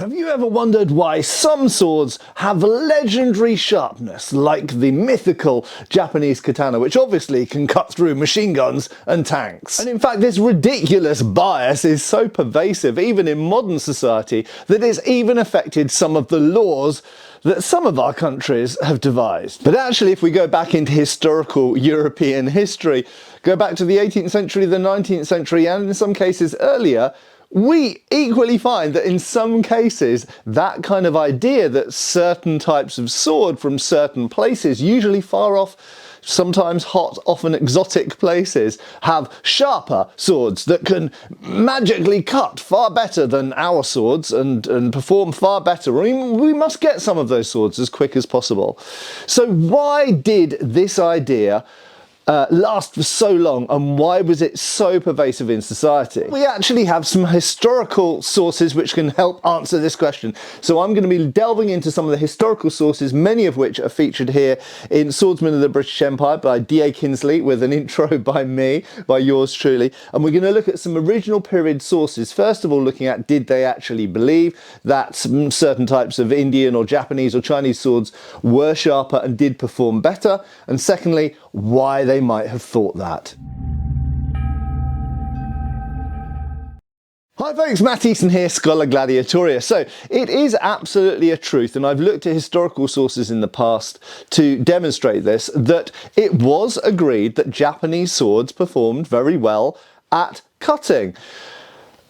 Have you ever wondered why some swords have legendary sharpness, like the mythical Japanese katana, which obviously can cut through machine guns and tanks? And in fact, this ridiculous bias is so pervasive, even in modern society, that it's even affected some of the laws that some of our countries have devised. But actually, if we go back into historical European history, go back to the 18th century, the 19th century, and in some cases earlier, we equally find that in some cases that kind of idea that certain types of sword from certain places, usually far off, sometimes hot, often exotic places, have sharper swords that can magically cut far better than our swords and perform far better. We must get some of those swords as quick as possible. So why did this idea last for so long, and why was it so pervasive in society? We actually have some historical sources which can help answer this question. So I'm going to be delving into some of the historical sources, many of which are featured here in Swordsmen of the British Empire by D.A. Kinsley, with an intro by me, by yours truly. And we're going to look at some original period sources. First of all, looking at, did they actually believe that certain types of Indian or Japanese or Chinese swords were sharper and did perform better? And secondly, why they might have thought that. Hi folks, Matt Easton here, Schola Gladiatoria. So it is absolutely a truth, and I've looked at historical sources in the past to demonstrate this, that it was agreed that Japanese swords performed very well at cutting,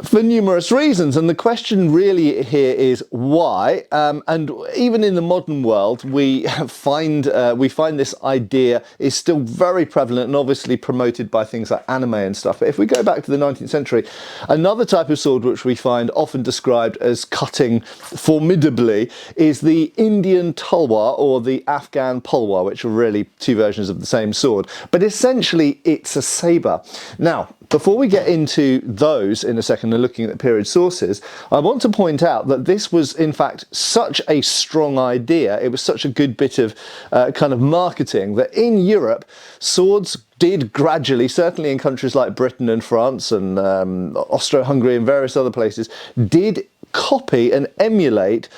for numerous reasons, and the question really here is why. And even in the modern world, we find this idea is still very prevalent and obviously promoted by things like anime and stuff. But if we go back to the 19th century, another type of sword which we find often described as cutting formidably is the Indian tulwar or the Afghan pulwar, which are really two versions of the same sword. But essentially, it's a saber. Now, before we get into those in a second and looking at the period sources, I want to point out that this was in fact such a strong idea, it was such a good bit of kind of marketing, that in Europe swords did gradually, certainly in countries like Britain and France and Austro-Hungary and various other places, did copy and emulate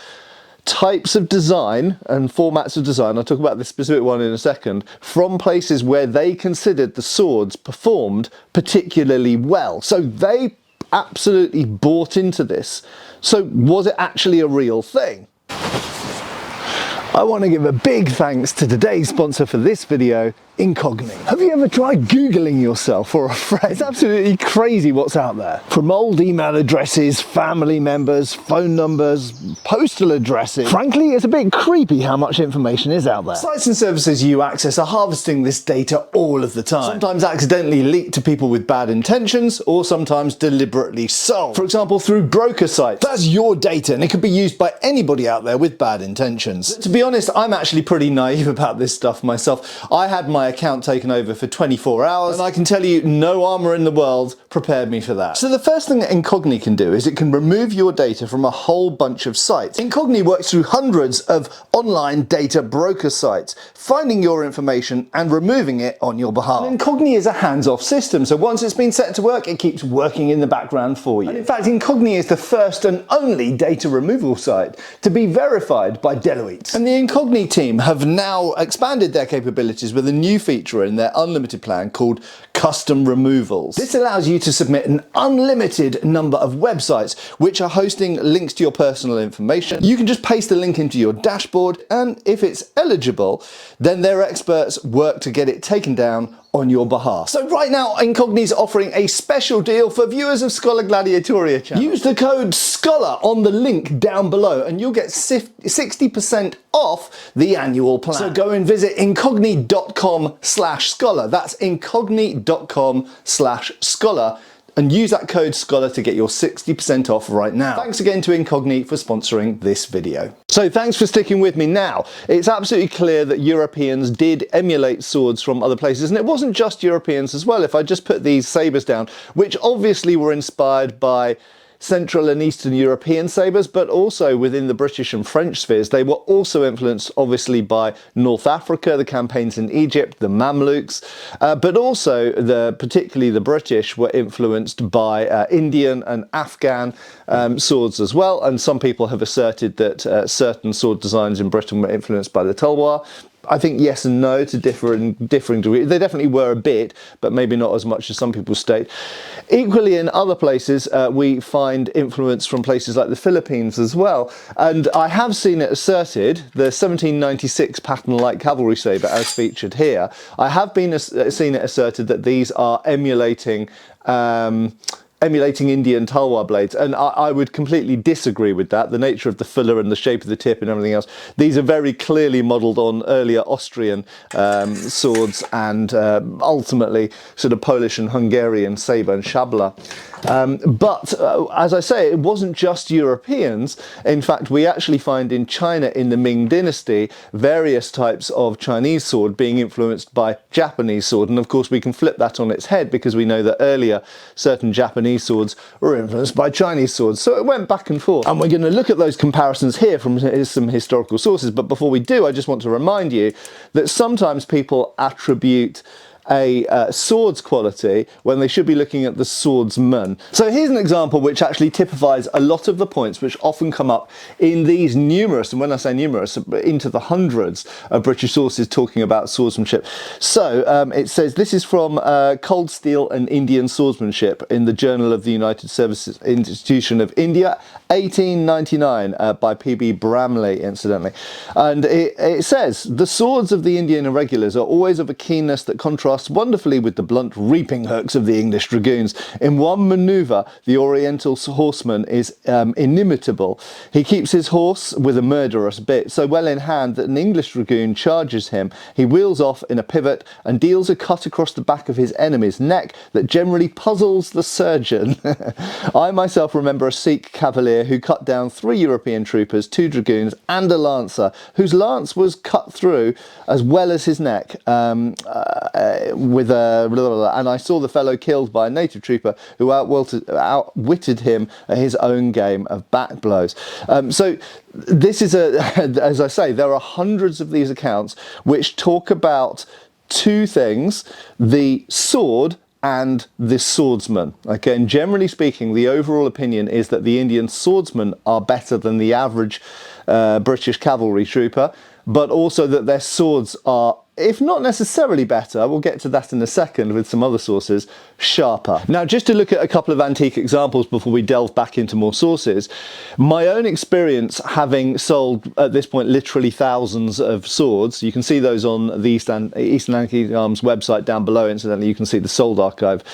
types of design and formats of design, I'll talk about this specific one in a second, from places where they considered the swords performed particularly well. So they absolutely bought into this. So was it actually a real thing? I want to give a big thanks to today's sponsor for this video, Incogn. Have you ever tried Googling yourself or a friend? It's absolutely crazy what's out there. From old email addresses, family members, phone numbers, postal addresses. Frankly, it's a bit creepy how much information is out there. Sites and services you access are harvesting this data all of the time. Sometimes accidentally leaked to people with bad intentions, or sometimes deliberately sold. For example, through broker sites. That's your data, and it could be used by anybody out there with bad intentions. To be honest, I'm actually pretty naive about this stuff myself. I had my account taken over for 24 hours, and I can tell you no armor in the world prepared me for that. So the first thing that Incogn can do is it can remove your data from a whole bunch of sites. Incogn works through hundreds of online data broker sites, finding your information and removing it on your behalf. And Incogn is a hands-off system, so once it's been set to work, it keeps working in the background for you. And in fact, Incogn is the first and only data removal site to be verified by Deloitte. And the Incogn team have now expanded their capabilities with a new feature in their unlimited plan called custom removals. This allows you to submit an unlimited number of websites which are hosting links to your personal information. You can just paste the link into your dashboard, and if it's eligible, then their experts work to get it taken down on your behalf. So right now, Incogn is offering a special deal for viewers of Schola Gladiatoria channel. Use the code SCHOLA on the link down below and you'll get 60% off the annual plan. So go and visit incogn.com/scholar. That's incogn.com/scholar. And use that code SCHOLAR to get your 60% off right now. Thanks again to Incogn for sponsoring this video. So thanks for sticking with me. Now, it's absolutely clear that Europeans did emulate swords from other places, and it wasn't just Europeans as well. If I just put these sabers down, which obviously were inspired by Central and Eastern European sabres, but also within the British and French spheres. They were also influenced, obviously, by North Africa, the campaigns in Egypt, the Mamluks, but also particularly the British were influenced by Indian and Afghan swords as well. And some people have asserted that certain sword designs in Britain were influenced by the tulwar. I think yes and no to differing degrees. They definitely were a bit, but maybe not as much as some people state. Equally, in other places, we find influence from places like the Philippines as well. And I have seen it asserted, the 1796 pattern light cavalry sabre as featured here, I have seen it asserted that these are emulating Indian tulwar blades, and I would completely disagree with that. The nature of the filler and the shape of the tip and everything else, these are very clearly modelled on earlier Austrian swords and ultimately sort of Polish and Hungarian sabre and szabla. But as I say, it wasn't just Europeans. In fact, we actually find in China in the Ming dynasty various types of Chinese sword being influenced by Japanese sword, and of course we can flip that on its head because we know that earlier certain Japanese swords were influenced by Chinese swords. So it went back and forth. And we're going to look at those comparisons here from some historical sources. But before we do, I just want to remind you that sometimes people attribute a sword's quality when they should be looking at the swordsman. So here's an example which actually typifies a lot of the points which often come up in these numerous, and when I say numerous, into the hundreds of British sources talking about swordsmanship. So it says this is from Cold Steel and Indian Swordsmanship in the Journal of the United Services Institution of India, 1899, by P.B. Bramley, incidentally. And it says, the swords of the Indian irregulars are always of a keenness that contrasts wonderfully with the blunt reaping hooks of the English dragoons. In one manoeuvre, the Oriental horseman is inimitable. He keeps his horse with a murderous bit so well in hand that an English dragoon charges him. He wheels off in a pivot and deals a cut across the back of his enemy's neck that generally puzzles the surgeon. I myself remember a Sikh cavalier who cut down 3 European troopers, 2 dragoons and a lancer, whose lance was cut through as well as his neck. And I saw the fellow killed by a native trooper who outwitted him at his own game of back blows. So this is as I say, there are hundreds of these accounts which talk about two things: the sword and the swordsman. Okay, and generally speaking, the overall opinion is that the Indian swordsmen are better than the average British cavalry trooper, but also that their swords are, if not necessarily better, we'll get to that in a second with some other sources, sharper. Now, just to look at a couple of antique examples before we delve back into more sources, my own experience having sold, at this point, literally thousands of swords, you can see those on the Easton Antique Arms website down below, incidentally, you can see the sold archive.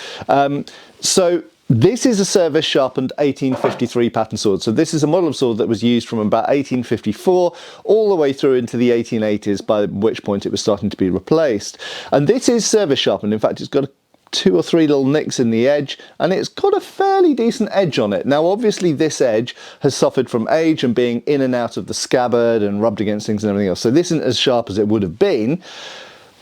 So this is a service sharpened 1853 pattern sword. So this is a model of sword that was used from about 1854 all the way through into the 1880s, by which point it was starting to be replaced. And this is service sharpened. In fact, it's got 2 or 3 little nicks in the edge, and it's got a fairly decent edge on it. Now, obviously, this edge has suffered from age and being in and out of the scabbard and rubbed against things and everything else. So this isn't as sharp as it would have been,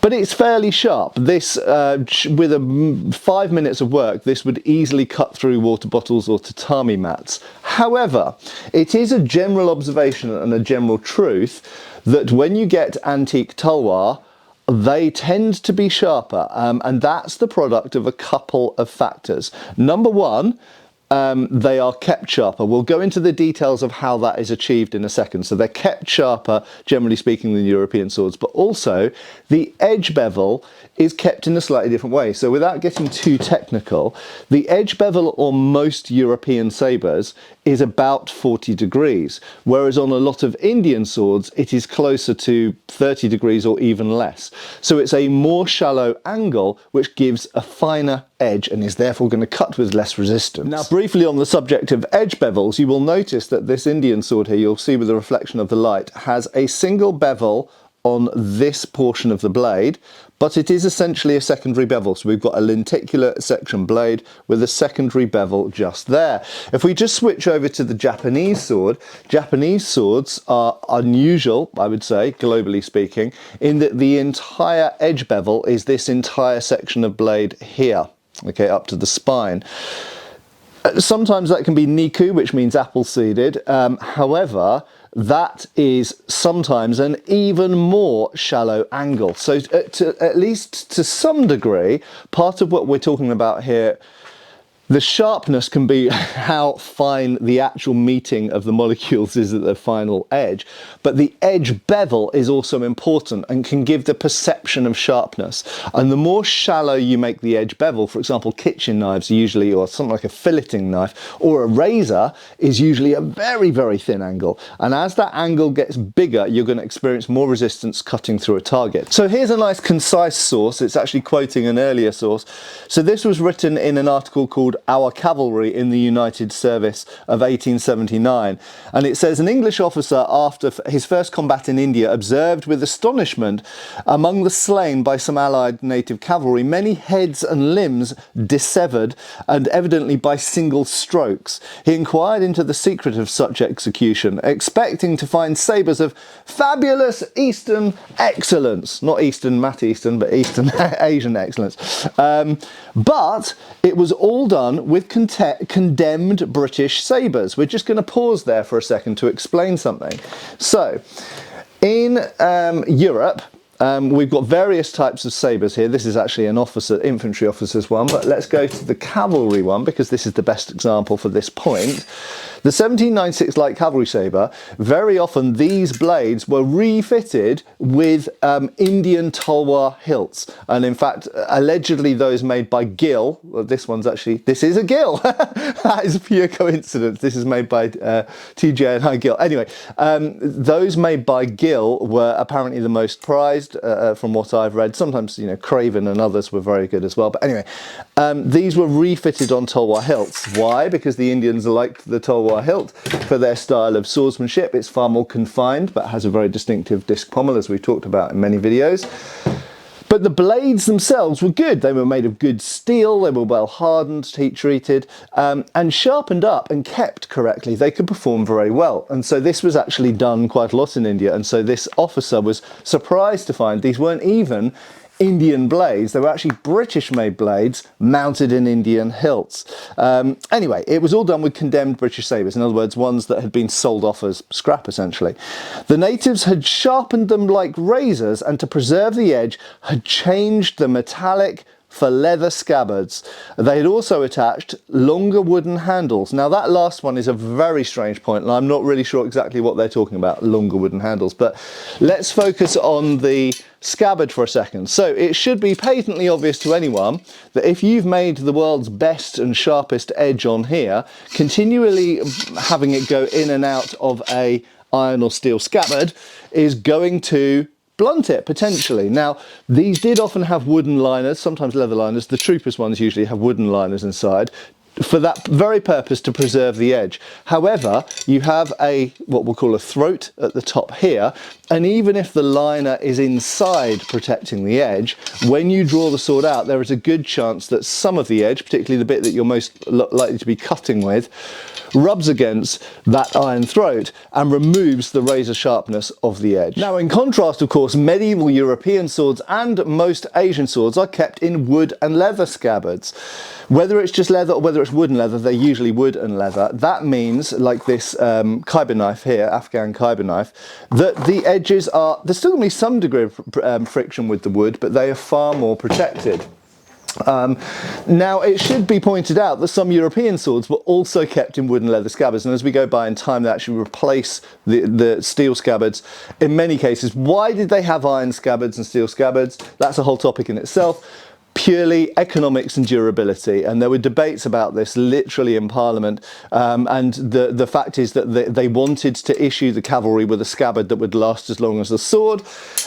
but it's fairly sharp. This, with 5 minutes of work, this would easily cut through water bottles or tatami mats. However, it is a general observation and a general truth that when you get antique tulwar, they tend to be sharper, and that's the product of a couple of factors. Number one, they are kept sharper. We'll go into the details of how that is achieved in a second. So they're kept sharper, generally speaking, than European swords, but also the edge bevel is kept in a slightly different way. So without getting too technical, the edge bevel on most European sabres is about 40 degrees, whereas on a lot of Indian swords, it is closer to 30 degrees or even less. So it's a more shallow angle, which gives a finer edge and is therefore going to cut with less resistance. Now, briefly on the subject of edge bevels, you will notice that this Indian sword here, you'll see with the reflection of the light, has a single bevel on this portion of the blade, but it is essentially a secondary bevel. So we've got a lenticular section blade with a secondary bevel just there. If we just switch over to the Japanese sword, Japanese swords are unusual, I would say, globally speaking, in that the entire edge bevel is this entire section of blade here, okay, up to the spine. Sometimes that can be niku, which means apple-seeded. However, that is sometimes an even more shallow angle. So at least to some degree, part of what we're talking about here, the sharpness can be how fine the actual meeting of the molecules is at the final edge, but the edge bevel is also important and can give the perception of sharpness. And the more shallow you make the edge bevel, for example, kitchen knives usually, or something like a filleting knife, or a razor is usually a very, very thin angle. And as that angle gets bigger, you're going to experience more resistance cutting through a target. So here's a nice concise source. It's actually quoting an earlier source. So this was written in an article called Our Cavalry in the United Service of 1879, and it says an English officer after his first combat in India observed with astonishment among the slain by some allied native cavalry many heads and limbs dissevered, and evidently by single strokes. He inquired into the secret of such execution, expecting to find sabres of fabulous Eastern excellence, not Eastern Matt Eastern, but Eastern Asian excellence, but it was all done with condemned British sabres. We're just going to pause there for a second to explain something. So, in Europe, we've got various types of sabres here. This is actually an infantry officer's one, but let's go to the cavalry one because this is the best example for this point. The 1796 light cavalry sabre, very often these blades were refitted with Indian tulwar hilts. And in fact, allegedly those made by Gill, well, this is a Gill. That is a pure coincidence. This is made by TJ and I Gill. Anyway, those made by Gill were apparently the most prized from what I've read. Sometimes, you know, Craven and others were very good as well. But anyway, these were refitted on tulwar hilts. Why? Because the Indians liked the tulwar hilt for their style of swordsmanship. It's far more confined, but has a very distinctive disc pommel, as we've talked about in many videos. But the blades themselves were good. They were made of good steel, they were well hardened, heat treated, and sharpened up and kept correctly. They could perform very well. And so this was actually done quite a lot in India. And so this officer was surprised to find these weren't even Indian blades. They were actually British-made blades mounted in Indian hilts. Anyway, it was all done with condemned British sabres, in other words, ones that had been sold off as scrap, essentially. The natives had sharpened them like razors, and to preserve the edge, had changed the metallic for leather scabbards. They had also attached longer wooden handles. Now that last one is a very strange point, and I'm not really sure exactly what they're talking about, longer wooden handles, but let's focus on the scabbard for a second. So it should be patently obvious to anyone that if you've made the world's best and sharpest edge on here, continually having it go in and out of a iron or steel scabbard is going to blunt it, potentially. Now, these did often have wooden liners, sometimes leather liners. The troopers ones usually have wooden liners inside, for that very purpose, to preserve the edge. However, you have what we'll call a throat at the top here, and even if the liner is inside protecting the edge, when you draw the sword out, there is a good chance that some of the edge, particularly the bit that you're most likely to be cutting with, rubs against that iron throat and removes the razor sharpness of the edge. Now, in contrast, of course, medieval European swords and most Asian swords are kept in wood and leather scabbards. Whether it's just leather or whether it's wood and leather, they're usually wood and leather. That means, like this Khyber knife here, Afghan Khyber knife, that the edges there's still going to be some degree of friction with the wood, but they are far more protected. Now, it should be pointed out that some European swords were also kept in wood and leather scabbards, and as we go by in time, they actually replace the steel scabbards in many cases. Why did they have iron scabbards and steel scabbards? That's a whole topic in itself. Purely economics and durability, and there were debates about this literally in Parliament, and the fact is that they wanted to issue the cavalry with a scabbard that would last as long as the sword,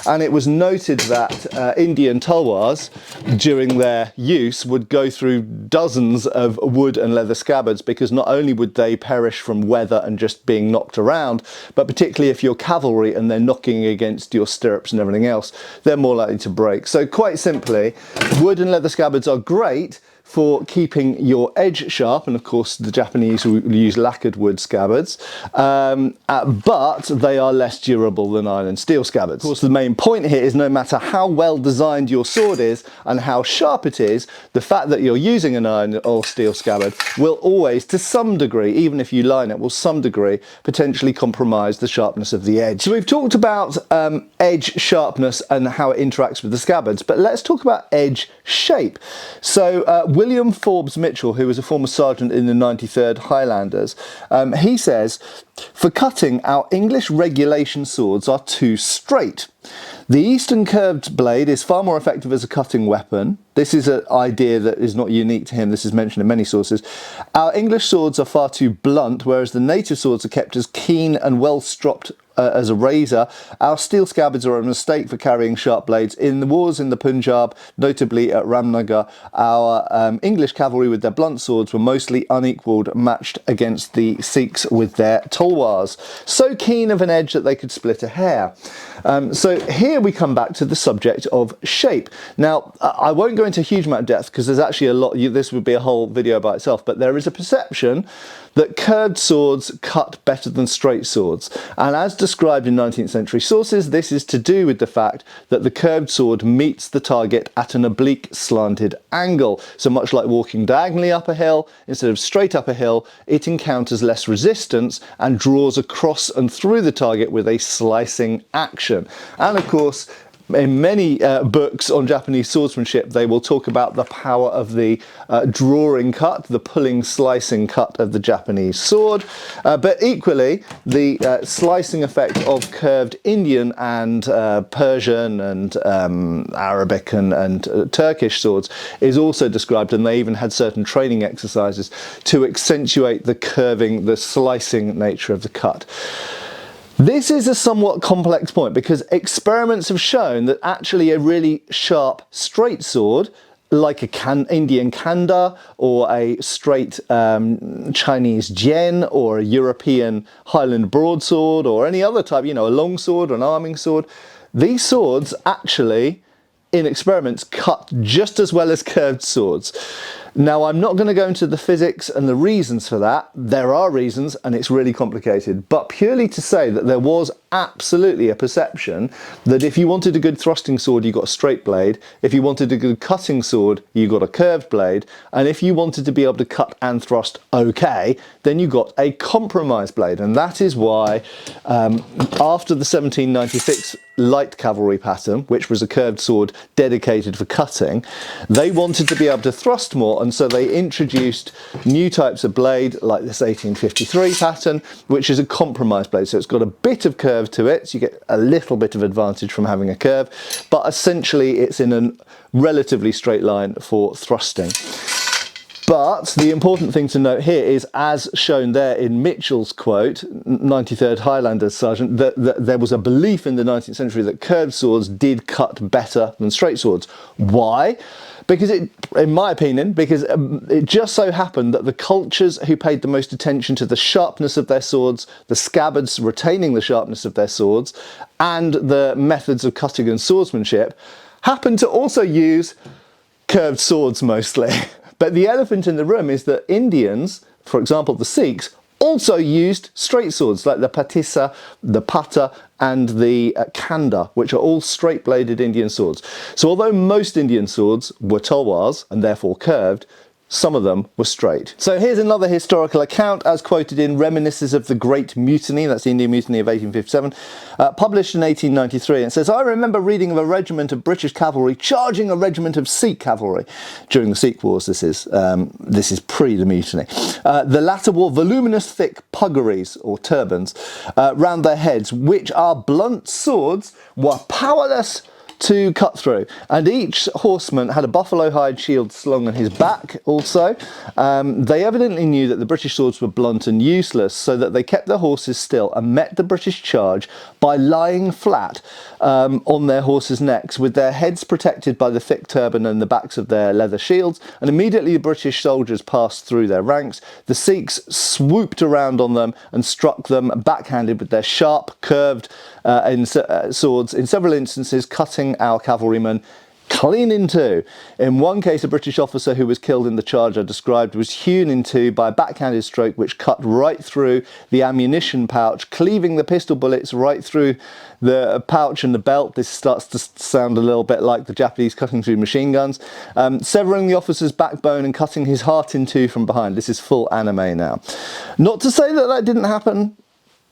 and it was noted that Indian tulwars during their use would go through dozens of wood and leather scabbards, because not only would they perish from weather and just being knocked around, but particularly if you're cavalry and they're knocking against your stirrups and everything else, they're more likely to break. So quite simply, wood and leather scabbards are great for keeping your edge sharp, and of course the Japanese will use lacquered wood scabbards, but they are less durable than iron and steel scabbards. Of course, the main point here is no matter how well designed your sword is and how sharp it is, the fact that you're using an iron or steel scabbard will always, to some degree, even if you line it, will some degree potentially compromise the sharpness of the edge. So we've talked about edge sharpness and how it interacts with the scabbards, but let's talk about edge shape. So William Forbes Mitchell, who was a former sergeant in the 93rd Highlanders, he says, "For cutting, our English regulation swords are too straight. The Eastern curved blade is far more effective as a cutting weapon." This is an idea that is not unique to him. This is mentioned in many sources. "Our English swords are far too blunt, whereas the native swords are kept as keen and well stropped as a razor. Our steel scabbards are a mistake for carrying sharp blades. In the wars in the Punjab, notably at Ramnagar, our English cavalry with their blunt swords were mostly unequalled, matched against the Sikhs with their tulwars, so keen of an edge that they could split a hair." So here we come back to the subject of shape. Now, I won't go into a huge amount of depth because there's actually a lot, this would be a whole video by itself, but there is a perception that curved swords cut better than straight swords. And as described in 19th century sources, this is to do with the fact that the curved sword meets the target at an oblique slanted angle. So much like walking diagonally up a hill, instead of straight up a hill, it encounters less resistance and draws across and through the target with a slicing action. And of course, in many books on Japanese swordsmanship, they will talk about the power of the drawing cut, the pulling, slicing cut of the Japanese sword. But equally, the slicing effect of curved Indian and Persian and Arabic and Turkish swords is also described, and they even had certain training exercises to accentuate the curving, the slicing nature of the cut. This is a somewhat complex point because experiments have shown that actually a really sharp straight sword, like a Indian kanda or a straight Chinese jian or a European Highland broadsword or any other type, a long sword or an arming sword, these swords actually in experiments cut just as well as curved swords. Now, I'm not going to go into the physics and the reasons for that. There are reasons, and it's really complicated, but purely to say that there was absolutely a perception that if you wanted a good thrusting sword, you got a straight blade. If you wanted a good cutting sword, you got a curved blade. And if you wanted to be able to cut and thrust okay, then you got a compromise blade. And that is why after the 1796 light cavalry pattern, which was a curved sword dedicated for cutting, they wanted to be able to thrust more, and so they introduced new types of blade like this 1853 pattern, which is a compromise blade. So it's got a bit of curve to it, so you get a little bit of advantage from having a curve, but essentially it's in a relatively straight line for thrusting. But the important thing to note here is, as shown there in Mitchell's quote, 93rd Highlanders Sergeant, that there was a belief in the 19th century that curved swords did cut better than straight swords. Why? Because in my opinion, because it just so happened that the cultures who paid the most attention to the sharpness of their swords, the scabbards retaining the sharpness of their swords, and the methods of cutting and swordsmanship, happened to also use curved swords mostly. But the elephant in the room is that Indians, for example the Sikhs, also used straight swords like the patissa, the pata and the kanda, which are all straight-bladed Indian swords. So although most Indian swords were tulwars and therefore curved, some of them were straight. So here's another historical account as quoted in Reminiscences of the Great Mutiny, that's the Indian Mutiny of 1857, published in 1893. And it says, "I remember reading of a regiment of British cavalry charging a regiment of Sikh cavalry." During the Sikh Wars, this is pre the mutiny. The latter wore voluminous thick puggaries, or turbans, round their heads, which our blunt swords were powerless to cut through, and each horseman had a buffalo hide shield slung on his back also. They evidently knew that the British swords were blunt and useless, so that they kept their horses still and met the British charge by lying flat on their horses' necks, with their heads protected by the thick turban and the backs of their leather shields, and immediately the British soldiers passed through their ranks. The Sikhs swooped around on them and struck them backhanded with their sharp, curved swords, in several instances cutting our cavalrymen clean in two. In one case, a British officer who was killed in the charge I described was hewn in two by a backhanded stroke which cut right through the ammunition pouch, cleaving the pistol bullets right through the pouch and the belt. This starts to sound a little bit like the Japanese cutting through machine guns, severing the officer's backbone and cutting his heart in two from behind. This is full anime now. Not to say that that didn't happen.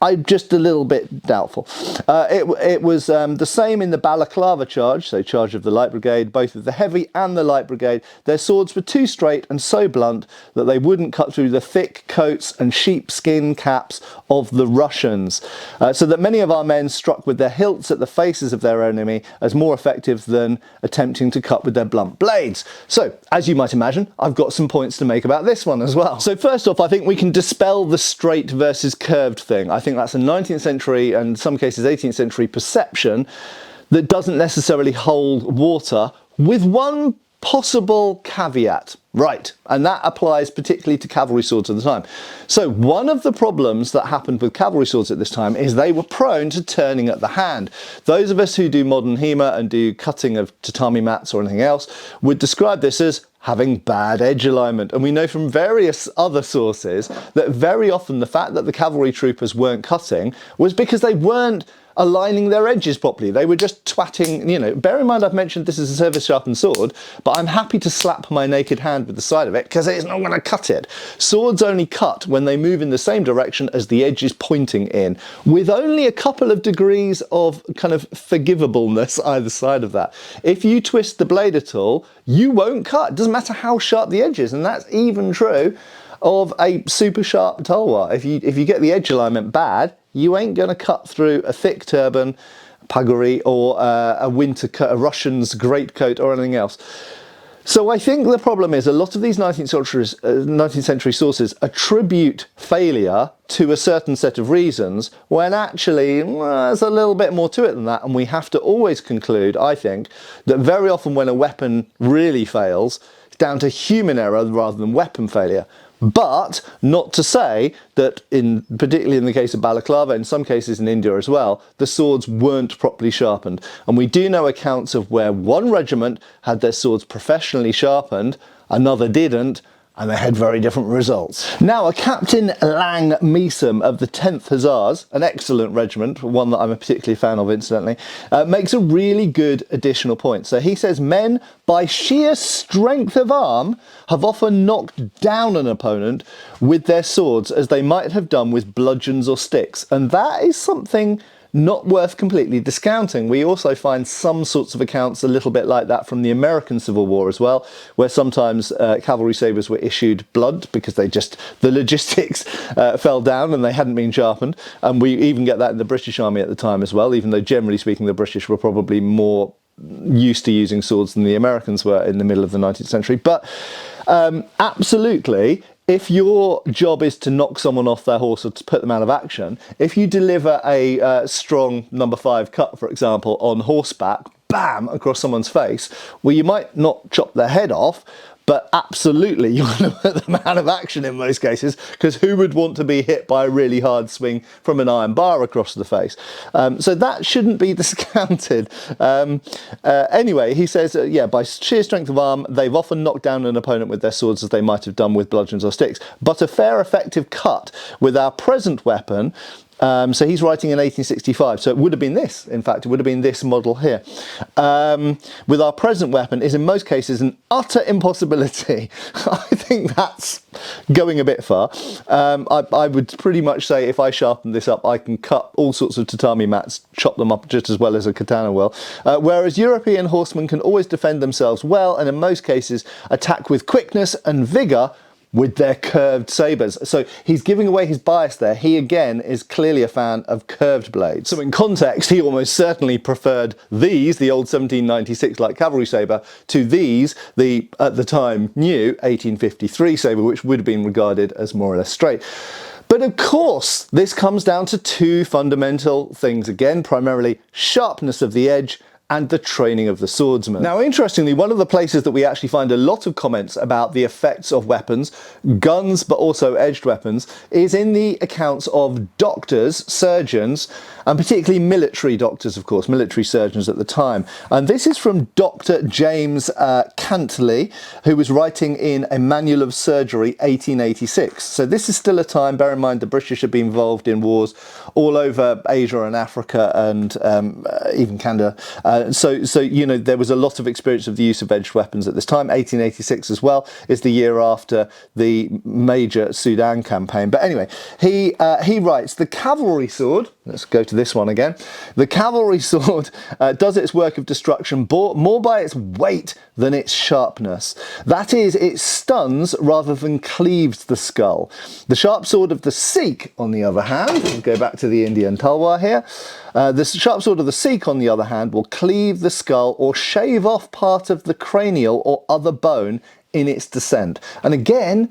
I'm just a little bit doubtful. It was the same in the Balaclava charge, so charge of the Light Brigade. Both of the Heavy and the Light Brigade, their swords were too straight and so blunt that they wouldn't cut through the thick coats and sheepskin caps of the Russians, so that many of our men struck with their hilts at the faces of their enemy as more effective than attempting to cut with their blunt blades. So, as you might imagine, I've got some points to make about this one as well. So first off, I think we can dispel the straight versus curved thing. I think that's a 19th century and in some cases 18th century perception that doesn't necessarily hold water, with one possible caveat. Right, and that applies particularly to cavalry swords at the time. So one of the problems that happened with cavalry swords at this time is they were prone to turning at the hand. Those of us who do modern HEMA and do cutting of tatami mats or anything else would describe this as having bad edge alignment. And we know from various other sources that very often the fact that the cavalry troopers weren't cutting was because they weren't aligning their edges properly. They were just twatting, you know, bear in mind I've mentioned this is a service sharpened sword, but I'm happy to slap my naked hand with the side of it because it's not going to cut it. Swords only cut when they move in the same direction as the edge is pointing in, with only a couple of degrees of kind of forgivableness either side of that. If you twist the blade at all, you won't cut. It doesn't matter how sharp the edge is, and that's even true of a super sharp talwar. If you get the edge alignment bad, you ain't going to cut through a thick turban, paguri, or a winter coat, a Russian's greatcoat, or anything else. So I think the problem is a lot of these 19th century sources attribute failure to a certain set of reasons, when actually there's a little bit more to it than that, and we have to always conclude, I think, that very often when a weapon really fails, it's down to human error rather than weapon failure. But not to say that, particularly in the case of Balaclava, in some cases in India as well, the swords weren't properly sharpened. And we do know accounts of where one regiment had their swords professionally sharpened, another didn't, and they had very different results. Now, a Captain Lang Meesum of the 10th Hussars, an excellent regiment, one that I'm a particularly fan of incidentally, makes a really good additional point. So he says, men, by sheer strength of arm, have often knocked down an opponent with their swords as they might have done with bludgeons or sticks. And that is something not worth completely discounting. We also find some sorts of accounts a little bit like that from the American Civil War as well, where sometimes cavalry sabres were issued blunt because the logistics fell down and they hadn't been sharpened. And we even get that in the British Army at the time as well, even though generally speaking the British were probably more used to using swords than the Americans were in the middle of the 19th century. But absolutely, if your job is to knock someone off their horse or to put them out of action, if you deliver a strong number 5 cut, for example, on horseback, bam, across someone's face, well, you might not chop their head off, but absolutely you're going to put them out of action in most cases, because who would want to be hit by a really hard swing from an iron bar across the face? So that shouldn't be discounted. Anyway, he says, yeah, by sheer strength of arm, they've often knocked down an opponent with their swords as they might have done with bludgeons or sticks. But a fair effective cut with our present weapon, so he's writing in 1865, so it would have been this, in fact, it would have been this model here. With our present weapon is in most cases an utter impossibility. I think that's going a bit far. I would pretty much say if I sharpen this up, I can cut all sorts of tatami mats, chop them up just as well as a katana will. Whereas European horsemen can always defend themselves well, and in most cases attack with quickness and vigour with their curved sabres. So he's giving away his bias there. He again is clearly a fan of curved blades. So in context, he almost certainly preferred these, the old 1796 light cavalry sabre, to these, the at the time new 1853 sabre, which would have been regarded as more or less straight. But of course, this comes down to two fundamental things again, primarily sharpness of the edge and the training of the swordsman. Now, interestingly, one of the places that we actually find a lot of comments about the effects of weapons, guns, but also edged weapons, is in the accounts of doctors, surgeons, and particularly military doctors, of course, military surgeons at the time. And this is from Dr. James Cantley, who was writing in a Manual of Surgery 1886. So this is still a time, bear in mind the British had been involved in wars all over Asia and Africa and even Canada. So you know, there was a lot of experience of the use of edged weapons at this time. 1886 as well is the year after the major Sudan campaign. But anyway, he writes, the cavalry sword, let's go to this one again, the cavalry sword does its work of destruction more by its weight than its sharpness. That is, it stuns rather than cleaves the skull. The sharp sword of the Sikh, on the other hand, we'll go back to the Indian talwar here, the sharp sword of the Sikh, on the other hand, will cleave the skull or shave off part of the cranial or other bone in its descent. And again,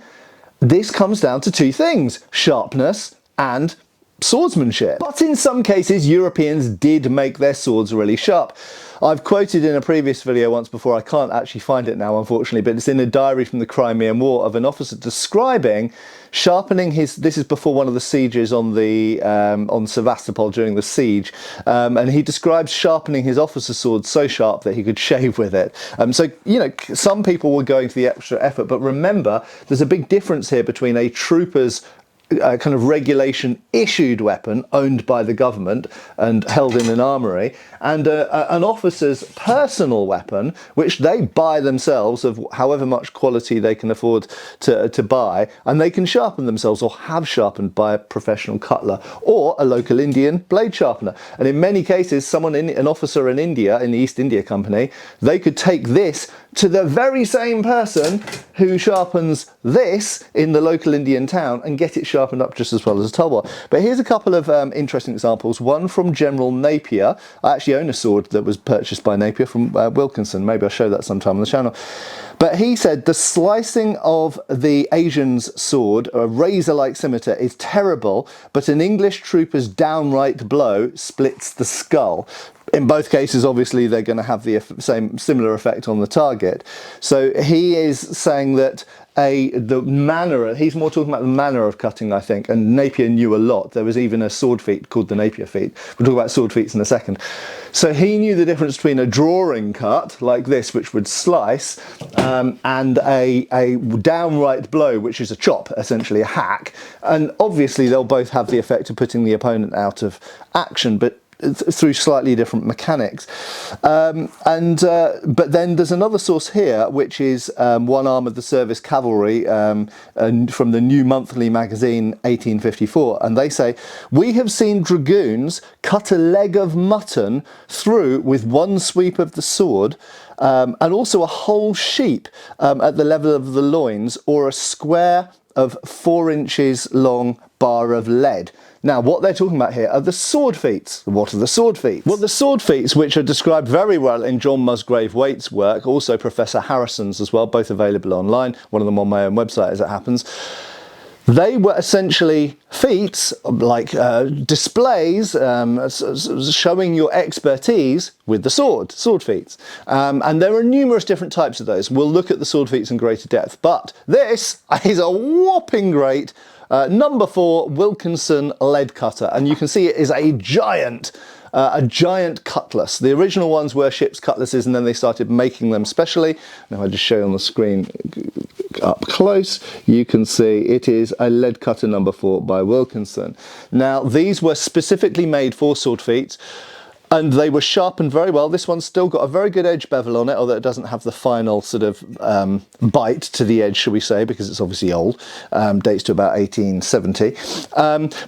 this comes down to two things, sharpness and swordsmanship. But in some cases, Europeans did make their swords really sharp. I've quoted in a previous video once before, I can't actually find it now unfortunately, but it's in a diary from the Crimean War of an officer describing sharpening his, this is before one of the sieges on the on Sevastopol during the siege, and he describes sharpening his officer's sword so sharp that he could shave with it. So, you know, some people were going to the extra effort, but remember, there's a big difference here between a trooper's kind of regulation issued weapon owned by the government and held in an armory, and an officer's personal weapon which they buy themselves of however much quality they can afford to buy, and they can sharpen themselves or have sharpened by a professional cutler or a local Indian blade sharpener. And in many cases, an officer in India, in the East India Company, they could take this to the very same person who sharpens this in the local Indian town and get it sharpened up just as well as a talwar. But here's a couple of interesting examples. One from General Napier. I actually own a sword that was purchased by Napier from Wilkinson. Maybe I'll show that sometime on the channel. But he said, the slicing of the Asian's sword, a razor-like scimitar, is terrible, but an English trooper's downright blow splits the skull. In both cases, obviously, they're going to have the similar effect on the target. So he is saying that the manner, he's more talking about the manner of cutting, I think, and Napier knew a lot. There was even a sword feat called the Napier feat. We'll talk about sword feats in a second. So he knew the difference between a drawing cut, like this, which would slice, and a downright blow, which is a chop, essentially a hack. And obviously, they'll both have the effect of putting the opponent out of action, but through slightly different mechanics. But then there's another source here, which is one arm of the service cavalry from the New Monthly magazine 1854, and they say, we have seen dragoons cut a leg of mutton through with one sweep of the sword, and also a whole sheep at the level of the loins, or a square of 4 inches long bar of lead. Now, what they're talking about here are the sword feats. What are the sword feats? Well, the sword feats, which are described very well in John Musgrave Waite's work, also Professor Harrison's as well, both available online, one of them on my own website as it happens. They were essentially feats, like displays, showing your expertise with the sword feats. And there are numerous different types of those. We'll look at the sword feats in greater depth, but this is a whopping great number 4 Wilkinson lead cutter, and you can see it is a giant cutlass. The original ones were ship's cutlasses, and then they started making them specially. Now I just show you on the screen up close, you can see it is a lead cutter number 4 by Wilkinson. Now these were specifically made for sword feats, and they were sharpened very well. This one's still got a very good edge bevel on it, although it doesn't have the final sort of bite to the edge, shall we say, because it's obviously old, dates to about 1870.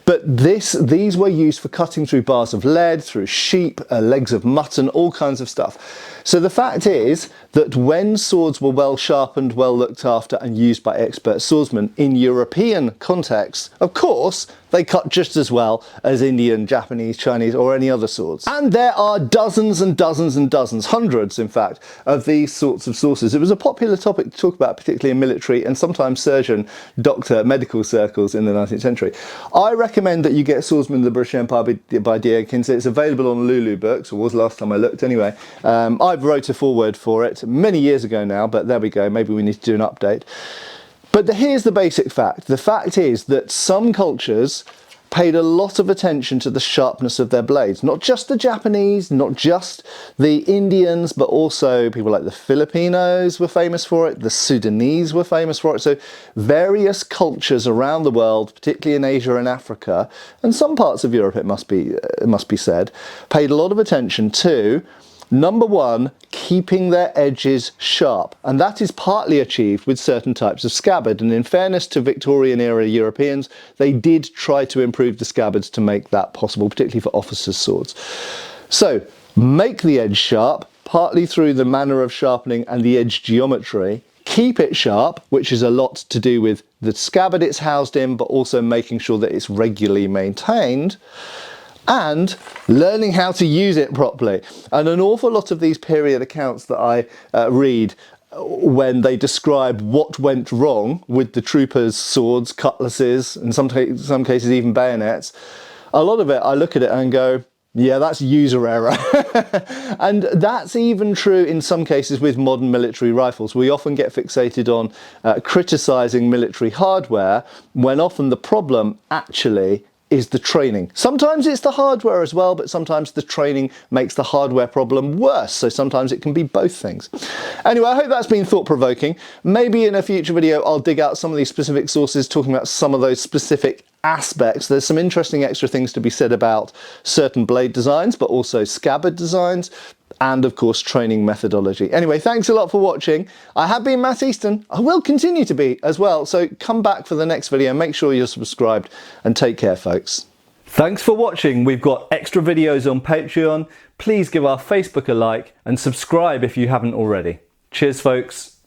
But these were used for cutting through bars of lead, through sheep, legs of mutton, all kinds of stuff. So the fact is that when swords were well sharpened, well looked after and used by expert swordsmen in European contexts, of course, they cut just as well as Indian, Japanese, Chinese or any other swords. And there are dozens and dozens and dozens, hundreds in fact, of these sorts of sources. It was a popular topic to talk about, particularly in military and sometimes surgeon, doctor, medical circles in the 19th century. I recommend that you get Swordsmen of the British Empire by D.A. Kinsey. It's available on Lulu Books, or was last time I looked anyway. I've wrote a foreword for it many years ago now, but there we go, maybe we need to do an update. But here's the basic fact. The fact is that some cultures paid a lot of attention to the sharpness of their blades. Not just the Japanese, not just the Indians, but also people like the Filipinos were famous for it, the Sudanese were famous for it. So various cultures around the world, particularly in Asia and Africa, and some parts of Europe, it must be said, paid a lot of attention to, number one, keeping their edges sharp, and that is partly achieved with certain types of scabbard. And in fairness to Victorian era Europeans, they did try to improve the scabbards to make that possible, particularly for officers' swords. So make the edge sharp, partly through the manner of sharpening and the edge geometry. Keep it sharp, which is a lot to do with the scabbard it's housed in, but also making sure that it's regularly maintained. And learning how to use it properly. And an awful lot of these period accounts that I read when they describe what went wrong with the troopers' swords, cutlasses, and some cases even bayonets, a lot of it I look at it and go, yeah, that's user error. And that's even true in some cases with modern military rifles. We often get fixated on criticising military hardware when often the problem actually is the training. Sometimes it's the hardware as well, but sometimes the training makes the hardware problem worse. So sometimes it can be both things. Anyway, I hope that's been thought-provoking. Maybe in a future video, I'll dig out some of these specific sources talking about some of those specific aspects. There's some interesting extra things to be said about certain blade designs, but also scabbard designs, and of course training methodology. Anyway, thanks a lot for watching. I have been Matt Easton. I will continue to be as well, so come back for the next video. Make sure you're subscribed and take care, folks. Thanks for watching. We've got extra videos on Patreon. Please give our Facebook a like and subscribe if you haven't already. Cheers, folks.